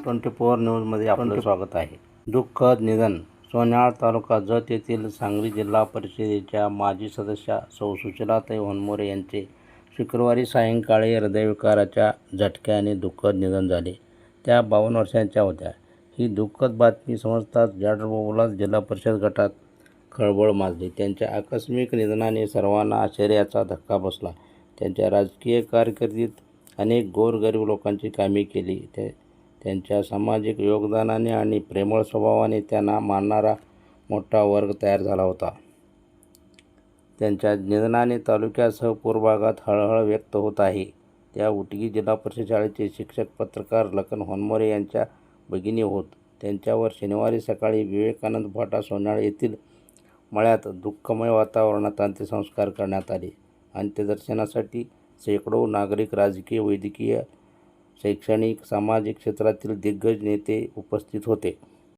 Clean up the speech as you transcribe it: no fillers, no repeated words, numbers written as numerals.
24 न्यूजमध्ये आपलं स्वागत आहे. दुःखद निधन. सोन्याळ तालुका जत येथील सांगली जिल्हा परिषदेच्या माजी सदस्या सौ सुशीलाताई होनमोरे यांचे शुक्रवारी सायंकाळी हृदयविकाराच्या झटक्याने दुःखद निधन झाले. त्या 52 वर्षांच्या होत्या. ही दुःखद बातमी समजताच जळगाव जिल्हा परिषद गटात खळबळ माजली. त्यांच्या आकस्मिक निधनाने सर्वांना आश्चर्याचा धक्का बसला. त्यांच्या राजकीय कारकिर्दीत अनेक गोरगरीब लोकांची कामे केली. त्यांच्या सामाजिक योगदानाने आणि प्रेमळ स्वभावाने त्यांना मानणारा मोठा वर्ग तयार झाला होता. त्यांच्या निधनाने तालुक्यासह पूर्व भागात हळहळ व्यक्त होत आहे. त्या उटगी जिल्हा परिषद शाळेचे शिक्षक पत्रकार लखन होनमोरे यांच्या भगिनी होत. त्यांच्यावर शनिवारी सकाळी विवेकानंद फाटा सोन्याळ येथील मळ्यात दुःखमय वातावरणात अंत्यसंस्कार करण्यात आले. अंत्यदर्शनासाठी शेकडो नागरिक, राजकीय, वैद्यकीय, शैक्षणिक, सामाजिक क्षेत्रातील दिग्गज नेते उपस्थित होते.